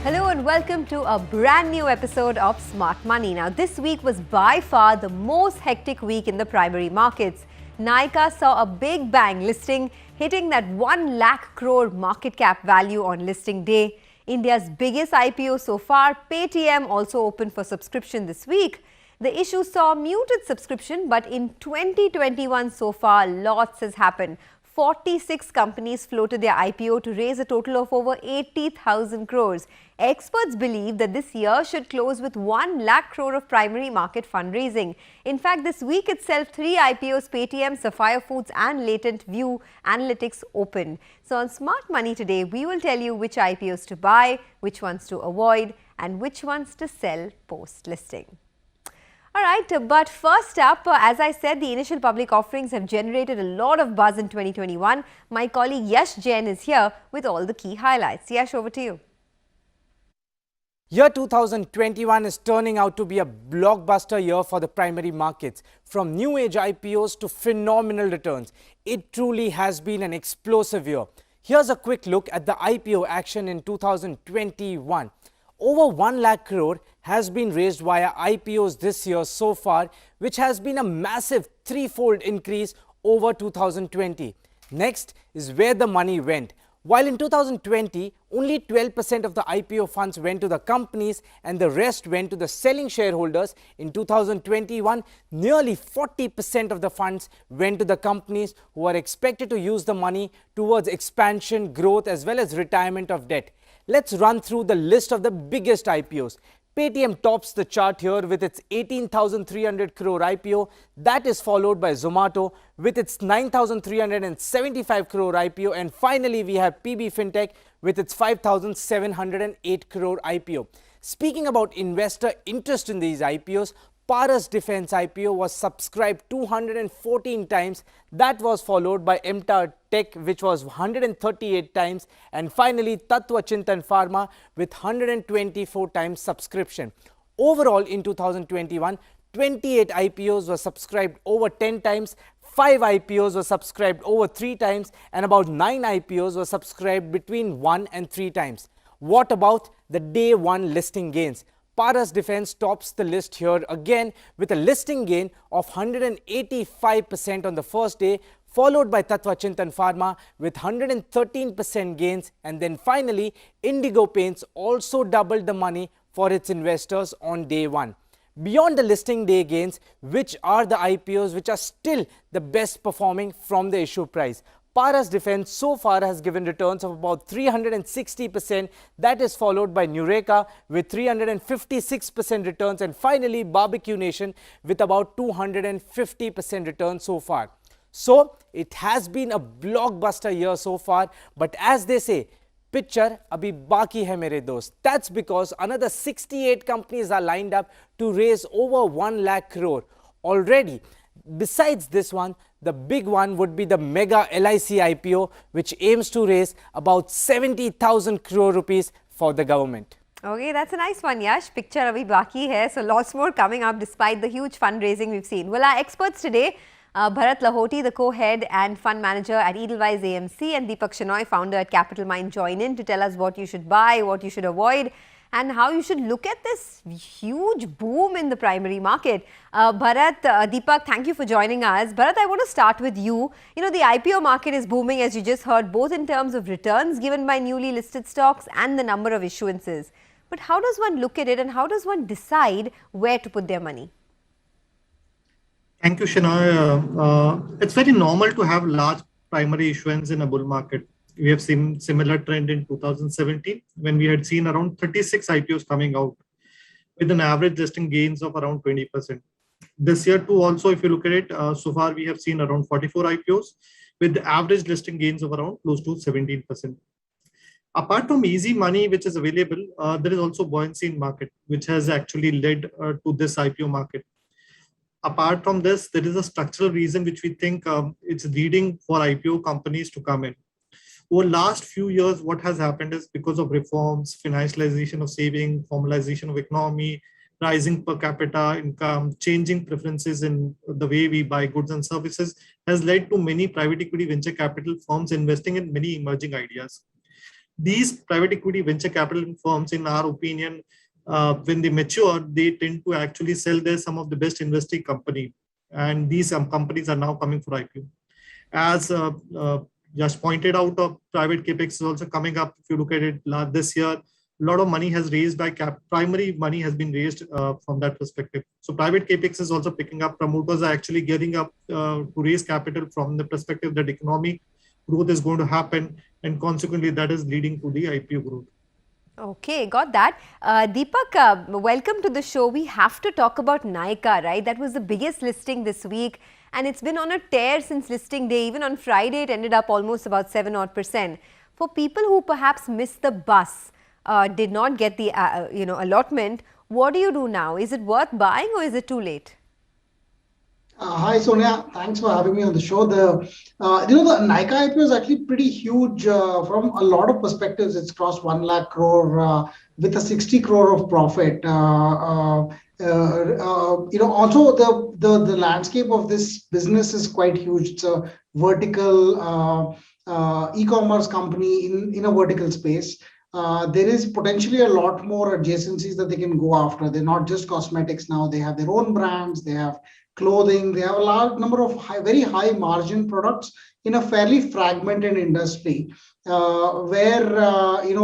Hello and welcome to a brand new episode of Smart Money. Now, this week was by far the most hectic week in the primary markets. Nykaa saw a big bang listing, hitting that 1 lakh crore market cap value on listing day. India's biggest IPO so far, Paytm, also opened for subscription this week. The issue saw muted subscription, but in 2021 so far, lots has happened. 46 companies floated their IPO to raise a total of over 80,000 crores. Experts believe that this year should close with 1 lakh crore of primary market fundraising. In fact, this week itself, 3 IPOs, Paytm, Sapphire Foods and Latent View Analytics opened. So on Smart Money today, we will tell you which IPOs to buy, which ones to avoid and which ones to sell post-listing. All right, but first up, as I said, the initial public offerings have generated a lot of buzz in 2021. My colleague Yash Jain is here with all the key highlights. Yash, over to you. Year 2021 is turning out to be a blockbuster year for the primary markets. From new age IPOs to phenomenal returns, it truly has been an explosive year. Here's a quick look at the IPO action in 2021. Over 1 lakh crore has been raised via IPOs this year so far, which has been a massive threefold increase over 2020. Next is where the money went. While in 2020, only 12% of the IPO funds went to the companies and the rest went to the selling shareholders, in 2021, nearly 40% of the funds went to the companies who are expected to use the money towards expansion, growth as well as retirement of debt. Let's run through the list of the biggest IPOs. Paytm tops the chart here with its 18,300 crore IPO. That is followed by Zomato with its 9,375 crore IPO. And finally, we have PB Fintech with its 5,708 crore IPO. Speaking about investor interest in these IPOs, Paras Defense IPO was subscribed 214 times. That was followed by MTAR Tech, which was 138 times. And finally, Tattva Chintan Pharma with 124 times subscription. Overall, in 2021, 28 IPOs were subscribed over 10 times. 5 IPOs were subscribed over 3 times. And about 9 IPOs were subscribed between 1 and 3 times. What about the day 1 listing gains? Paras Defense tops the list here again with a listing gain of 185% on the first day, followed by Tattva Chintan Pharma with 113% gains. And then finally, Indigo Paints also doubled the money for its investors on day 1. Beyond the listing day gains, which are the IPOs which are still the best performing from the issue price? Paras Defense so far has given returns of about 360%. That is followed by Nureka with 356% returns. And finally, Barbecue Nation with about 250% returns so far. So, it has been a blockbuster year so far. But as they say, picture abhi baki hai mere dost. That's because another 68 companies are lined up to raise over 1 lakh crore already. Besides this one, the big one would be the mega LIC IPO, which aims to raise about 70,000 crore rupees for the government. Okay, that's a nice one, Yash. Picture abhi baki hai, so lots more coming up despite the huge fundraising we've seen. Well, our experts today, Bharat Lahoti, the co-head and fund manager at Edelweiss AMC, and Deepak Shenoy, founder at Capital Mind, join in to tell us what you should buy, what you should avoid, and how you should look at this huge boom in the primary market. Bharat, Deepak, thank you for joining us. Bharat, I want to start with you. You know, the IPO market is booming, as you just heard, both in terms of returns given by newly listed stocks and the number of issuances. But how does one look at it and how does one decide where to put their money? Thank you, Shenoy. It's very normal to have large primary issuance in a bull market. We have seen similar trend in 2017 when we had seen around 36 IPOs coming out with an average listing gains of around 20%. This year too also, if you look at it, so far we have seen around 44 IPOs with the average listing gains of around close to 17%. Apart from easy money which is available, there is also buoyancy in market, which has actually led to this IPO market. Apart from this, there is a structural reason which we think it's leading for IPO companies to come in. Over last few years, what has happened is because of reforms, financialization of saving, formalization of economy, rising per capita income, changing preferences in the way we buy goods and services has led to many private equity venture capital firms investing in many emerging ideas. These private equity venture capital firms, in our opinion, when they mature, they tend to actually sell their some of the best investing company, and these companies are now coming for IPO. As just pointed out, private capex is also coming up. If you look at it this year, a lot of money has raised by primary money has been raised from that perspective. So private capex is also picking up. Promoters are actually getting up to raise capital from the perspective that economic growth is going to happen, and consequently that is leading to the IPO growth. Okay, got that. Deepak, welcome to the show. We have to talk about Nykaa, right? That was the biggest listing this week, and it's been on a tear since listing day. Even on Friday, it ended up almost about 7% odd. For people who perhaps missed the bus, did not get the allotment, what do you do now? Is it worth buying or is it too late? Hi Sonia, thanks for having me on the show. The Nykaa IPO is actually pretty huge from a lot of perspectives. It's crossed 1 lakh crore with a 60 crore of profit. Also the landscape of this business is quite huge. It's a vertical e-commerce company in a vertical space. There is potentially a lot more adjacencies that they can go after. They're not just cosmetics now. They have their own brands. They have clothing. They have a large number of very high margin products in a fairly fragmented industry where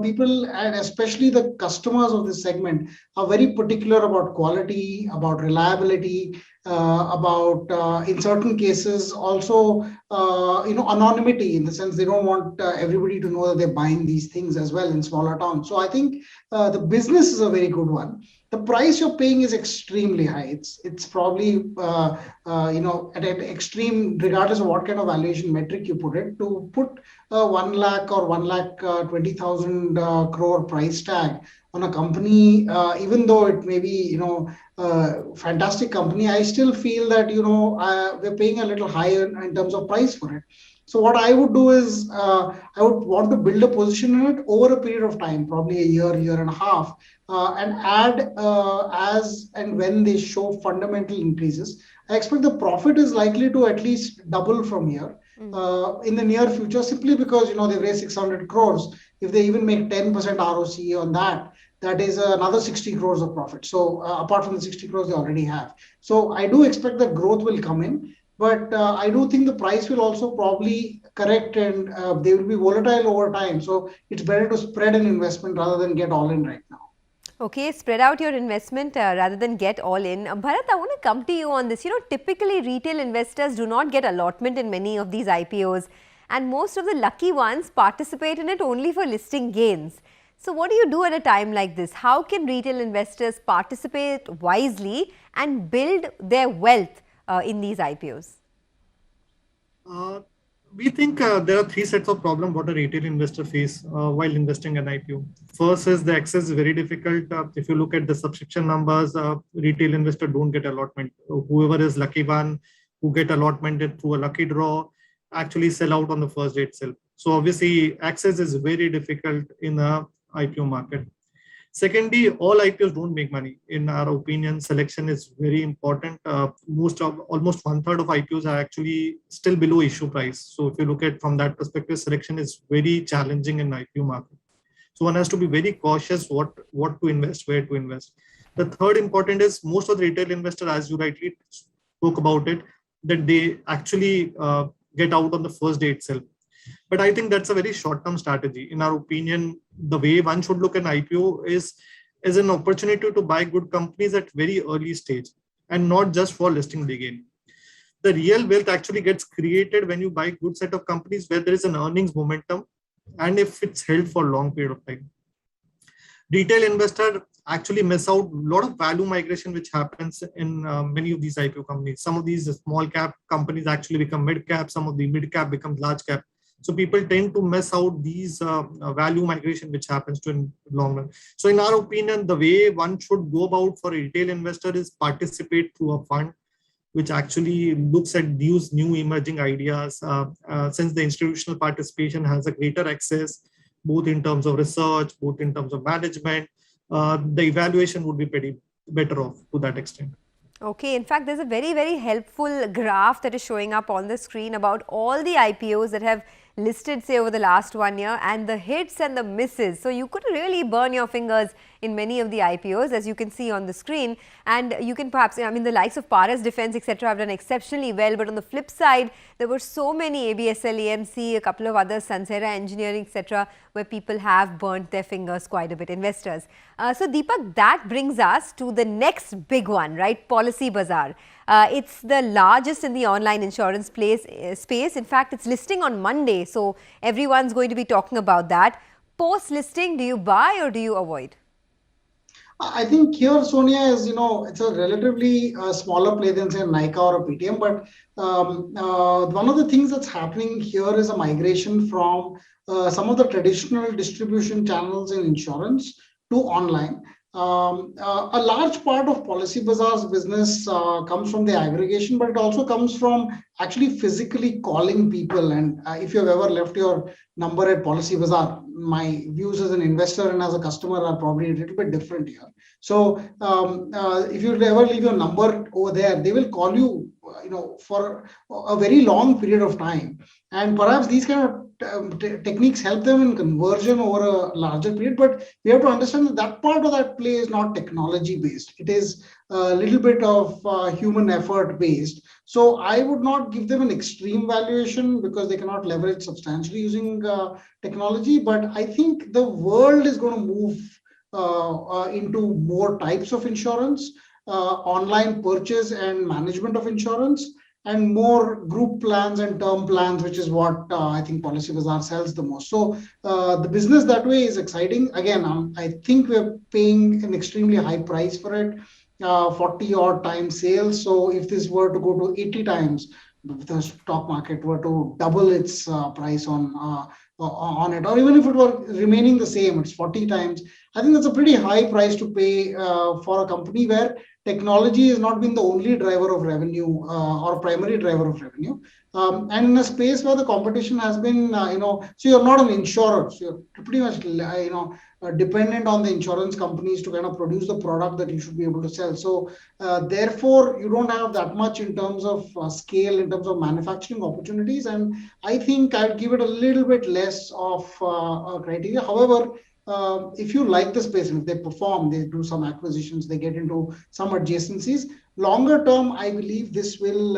people, and especially the customers of this segment, are very particular about quality, about reliability, about in certain cases also anonymity, in the sense they don't want everybody to know that they're buying these things as well in smaller towns. So I think the business is a very good one. The price you're paying is extremely high. It's probably at an extreme, regardless of what kind of valuation metric you put it, to put 1 lakh or 1,20,000 crore price tag on a company, even though it may be fantastic company, I still feel that we're paying a little higher in terms of price for it. So what I would do is I would want to build a position in it over a period of time, probably a year and a half, and add as and when they show fundamental increases. I expect the profit is likely to at least double from here in the near future, simply because they've raised 600 crores. If they even make 10% ROCE on that, that is another 60 crores of profit. So apart from the 60 crores they already have. So I do expect that growth will come in. But I do think the price will also probably correct, and they will be volatile over time. So it's better to spread an investment rather than get all in right now. Okay, spread out your investment rather than get all in. Bharat, I want to come to you on this. Typically retail investors do not get allotment in many of these IPOs, and most of the lucky ones participate in it only for listing gains. So what do you do at a time like this? How can retail investors participate wisely and build their wealth in these IPOs? We think there are three sets of problems what a retail investor face while investing in IPO. First is the access is very difficult. If you look at the subscription numbers, retail investor don't get allotment. Whoever is lucky one who get allotment through a lucky draw actually sell out on the first day itself. So obviously access is very difficult in a IPO market. Secondly, all IPOs don't make money. In our opinion, selection is very important. Almost 1/3 of IPOs are actually still below issue price. So if you look at from that perspective, selection is very challenging in IPO market. So one has to be very cautious what to invest, where to invest. The third important is most of the retail investors, as you rightly spoke about it, that they actually get out on the first day itself. But I think that's a very short-term strategy. In our opinion, the way one should look at IPO is an opportunity to buy good companies at very early stage and not just for listing day gain. The real wealth actually gets created when you buy good set of companies where there is an earnings momentum and if it's held for a long period of time. Retail investor actually miss out a lot of value migration which happens in many of these IPO companies. Some of these small cap companies actually become mid cap, some of the mid cap becomes large cap. So people tend to miss out these value migration which happens to in long run. So in our opinion, the way one should go about for a retail investor is participate through a fund which actually looks at these new emerging ideas. Since the institutional participation has a greater access, both in terms of research, both in terms of management, the evaluation would be pretty better off to that extent. Okay, in fact, there's a very, very helpful graph that is showing up on the screen about all the IPOs that have listed, say, over the last 1 year, and the hits and the misses. So you could really burn your fingers in many of the IPOs, as you can see on the screen. And you can perhaps, I mean, the likes of Paras Defense, etc., have done exceptionally well. But on the flip side, there were so many ABSL, AMC, a couple of others, Sansera Engineering, etc., where people have burnt their fingers quite a bit, investors. So Deepak, that brings us to the next big one, right? Policybazaar. It's the largest in the online insurance space. In fact, it's listing on Monday, so everyone's going to be talking about that. Post-listing, do you buy or do you avoid? I think here, Sonia, is, it's a relatively smaller play than say Nykaa or a Paytm. But one of the things that's happening here is a migration from some of the traditional distribution channels in insurance to online. A large part of Policybazaar's business comes from the aggregation, but it also comes from actually physically calling people. And if you've ever left your number at Policybazaar, my views as an investor and as a customer are probably a little bit different here. So if you ever leave your number over there, they will call you, for a very long period of time. And perhaps these kind of techniques help them in conversion over a larger period. But we have to understand that part of that play is not technology based. It is a little bit of human effort based. So I would not give them an extreme valuation because they cannot leverage substantially using technology. But I think the world is going to move into more types of insurance, online purchase and management of insurance, and more group plans and term plans, which is what I think Policybazaar sells the most. So the business that way is exciting. Again, I think we're paying an extremely high price for it, 40 odd times sales. So if this were to go to 80 times, if the stock market were to double its price on it, or even if it were remaining the same, it's 40 times. I think that's a pretty high price to pay for a company where technology has not been the only driver of revenue or primary driver of revenue. And in a space where the competition has been, so you're not an insurer, so you're pretty much, dependent on the insurance companies to kind of produce the product that you should be able to sell. So therefore, you don't have that much in terms of scale, in terms of manufacturing opportunities. And I think I'd give it a little bit less of criteria. However, if you like the space and if they perform, they do some acquisitions, they get into some adjacencies. Longer term, I believe this will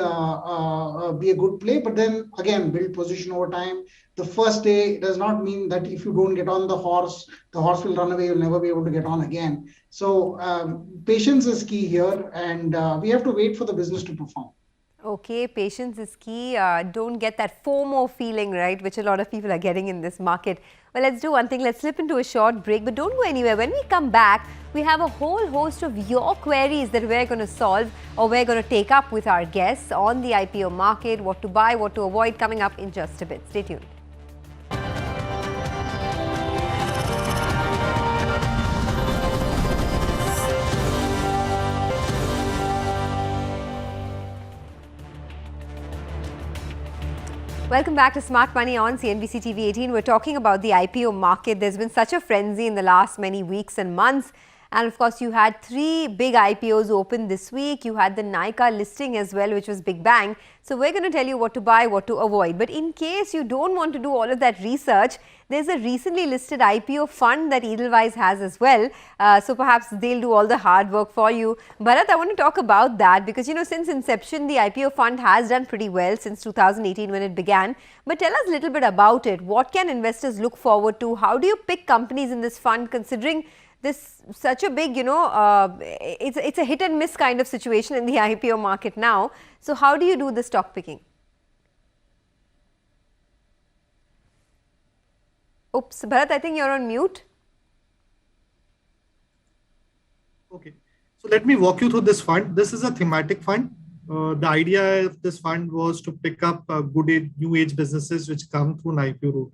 be a good play. But then again, build position over time. The first day does not mean that if you don't get on the horse will run away. You'll never be able to get on again. So patience is key here, and we have to wait for the business to perform. Okay, patience is key. Don't get that FOMO feeling, right, which a lot of people are getting in this market. Well, let's do one thing. Let's slip into a short break, but don't go anywhere. When we come back, we have a whole host of your queries that we're going to solve or we're going to take up with our guests on the IPO market, what to buy, what to avoid, coming up in just a bit. Stay tuned. Welcome back to Smart Money on CNBC TV 18. We're talking about the IPO market. There's been such a frenzy in the last many weeks and months. And of course, you had 3 big IPOs open this week. You had the Nykaa listing as well, which was Big Bang. So we're going to tell you what to buy, what to avoid. But in case you don't want to do all of that research, there's a recently listed IPO fund that Edelweiss has as well. So perhaps they'll do all the hard work for you. Bharat, I want to talk about that because, since inception, the IPO fund has done pretty well since 2018 when it began. But tell us a little bit about it. What can investors look forward to? How do you pick companies in this fund considering this such a big, it's a hit and miss kind of situation in the IPO market now. So how do you do the stock picking? Oops, Bharat, I think you're on mute. Okay, so let me walk you through this fund. This is a thematic fund. The idea of this fund was to pick up good new age businesses which come through an IPO route.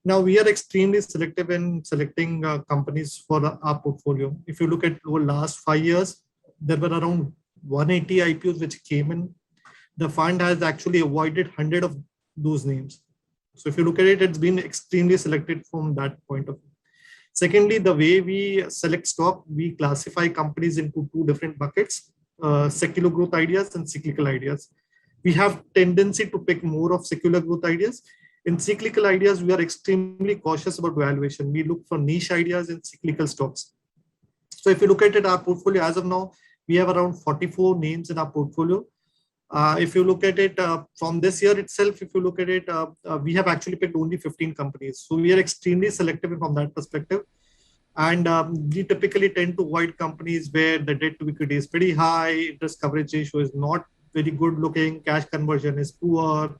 Now, we are extremely selective in selecting companies for our portfolio. If you look at over last 5 years, there were around 180 IPOs which came in. The fund has actually avoided 100 of those names. So if you look at it, it's been extremely selected from that point of view. Secondly, the way we select stock, we classify companies into 2 different buckets, secular growth ideas and cyclical ideas. We have tendency to pick more of secular growth ideas. In cyclical ideas, we are extremely cautious about valuation. We look for niche ideas in cyclical stocks. So if you look at it, our portfolio as of now, we have around 44 names in our portfolio. If you look at it from this year itself, if you look at it, we have actually picked only 15 companies. So we are extremely selective from that perspective. And we typically tend to avoid companies where the debt to equity is pretty high, interest coverage ratio is not very good looking, cash conversion is poor.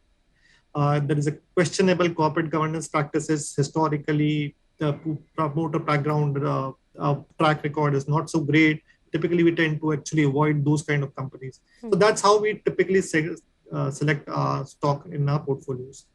There is a questionable corporate governance practices historically. The promoter background track record is not so great. Typically, we tend to actually avoid those kind of companies. So that's how we typically select stock in our portfolios.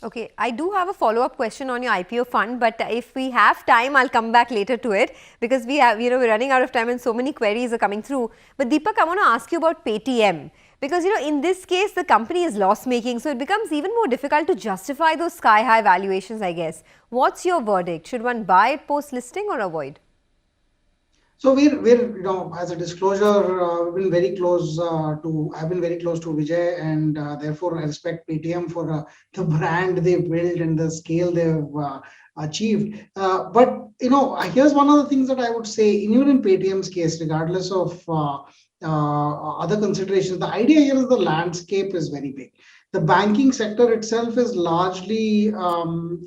Okay, I do have a follow-up question on your IPO fund, but if we have time, I'll come back later to it because we have, we're running out of time and so many queries are coming through. But Deepak, I want to ask you about Paytm because, in this case, the company is loss-making, so it becomes even more difficult to justify those sky-high valuations, I guess. What's your verdict? Should one buy it post-listing or avoid? So we're as a disclosure, we've been very close I've been very close to Vijay, and therefore I respect Paytm for the brand they've built and the scale they've achieved. But here's one of the things that I would say, even in Paytm's case, regardless of other considerations, the idea here is the landscape is very big. The banking sector itself is largely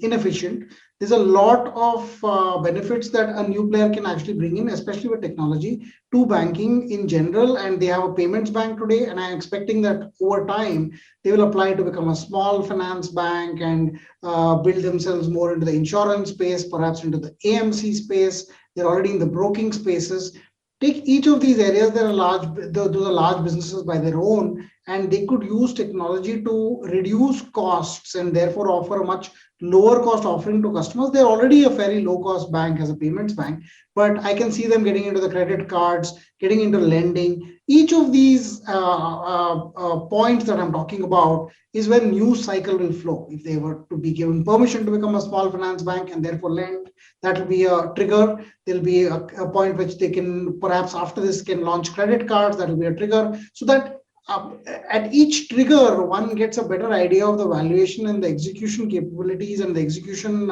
inefficient. There's a lot of benefits that a new player can actually bring in, especially with technology, to banking in general. And they have a payments bank today. And I'm expecting that over time, they will apply to become a small finance bank and build themselves more into the insurance space, perhaps into the AMC space. They're already in the broking spaces. Take each of these areas, those are large businesses by their own, and they could use technology to reduce costs and therefore offer a much lower cost offering to customers. They're already a very low cost bank as a payments bank, but I can see them getting into the credit cards, getting into lending. Each of these points that I'm talking about is when news cycle will flow. If they were to be given permission to become a small finance bank and therefore lend, that will be a trigger. There'll be a point which they can, perhaps after this, can launch credit cards. That will be a trigger. So that at each trigger, one gets a better idea of the valuation and the execution capabilities and the execution,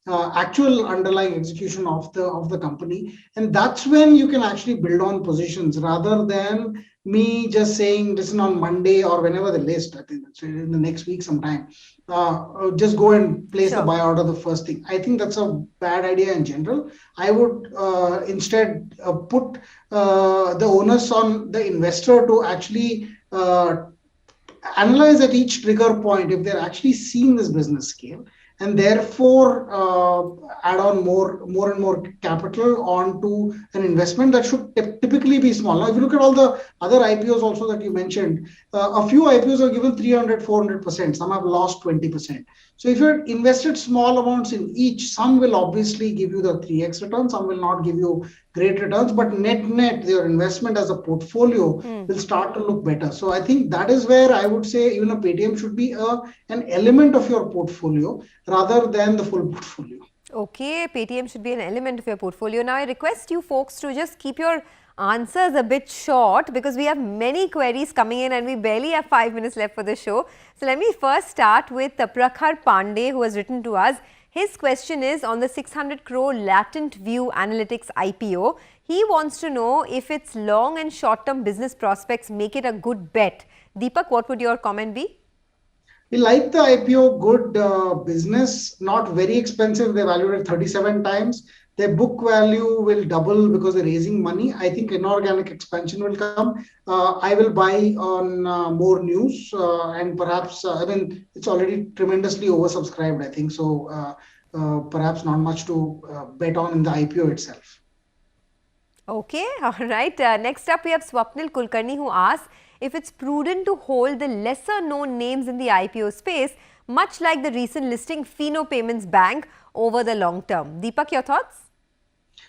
actual underlying execution of the company. And that's when you can actually build on positions rather than me just saying, listen, on Monday or whenever they list, I think that's in the next week sometime, just go and place the buy order the first thing. I think that's a bad idea in general. I would instead put the onus on the investor to actually analyze at each trigger point if they're actually seeing this business scale, and therefore add on more and more capital onto an investment that should typically be small. Now, if you look at all the other IPOs also that you mentioned, a few IPOs are given 300, 400%. Some have lost 20%. So if you're invested small amounts in each, some will obviously give you the 3x return, some will not give you great returns, but net, your investment as a portfolio will start to look better. So I think that is where I would say even a Paytm should be an element of your portfolio rather than the full portfolio. Okay, Paytm should be an element of your portfolio. Now, I request you folks to just keep your answers a bit short because we have many queries coming in and we barely have 5 minutes left for the show. So let me first start with Prakhar Pandey, who has written to us. His question is on the 600 crore Latent View Analytics IPO. He wants to know if its long and short-term business prospects make it a good bet. Deepak, what would your comment be? We like the IPO, good business, not very expensive. They valued it 37 times. Their book value will double because they're raising money. I think inorganic expansion will come. I will buy on more news and perhaps, it's already tremendously oversubscribed, I think. So perhaps not much to bet on in the IPO itself. Okay, all right. Next up, we have Swapnil Kulkarni, who asks if it's prudent to hold the lesser known names in the IPO space, much like the recent listing Fino Payments Bank over the long term. Deepak, your thoughts?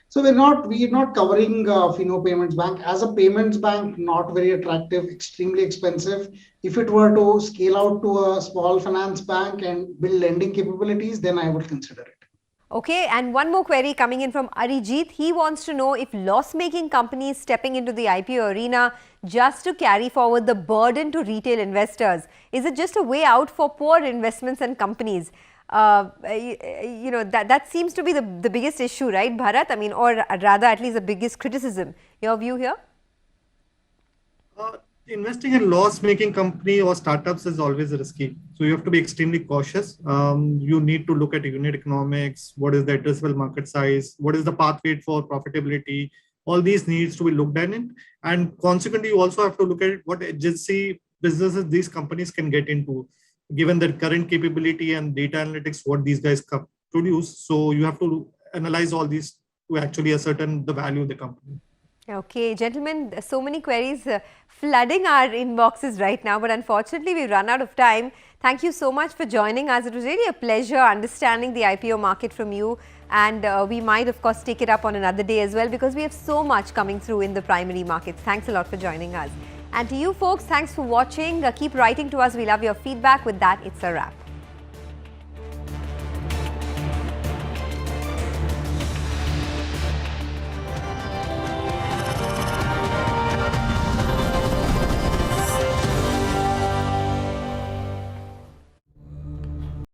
So we're not covering Fino Payments Bank as a payments bank. Not very attractive, extremely expensive. If it were to scale out to a small finance bank and build lending capabilities, then I would consider it. Okay, and one more query coming in from Arijit. He wants to know if loss-making companies stepping into the IPO arena just to carry forward the burden to retail investors. Is it just a way out for poor investments and companies? That seems to be the biggest issue, right, Bharat? I mean, or rather at least the biggest criticism. Your view here? Investing in loss-making company or startups is always risky. So you have to be extremely cautious. You need to look at unit economics. What is the addressable market size? What is the pathway for profitability? All these needs to be looked at in. And consequently, you also have to look at what agency businesses these companies can get into, given their current capability and data analytics, what these guys produce. So you have to analyze all these to actually ascertain the value of the company. Okay, gentlemen, so many queries flooding our inboxes right now, but unfortunately we've run out of time. Thank you so much for joining us. It was really a pleasure understanding the IPO market from you, and we might of course take it up on another day as well, because we have so much coming through in the primary markets. Thanks a lot for joining us. And to you folks, thanks for watching. Keep writing to us. We love your feedback. With that, it's a wrap.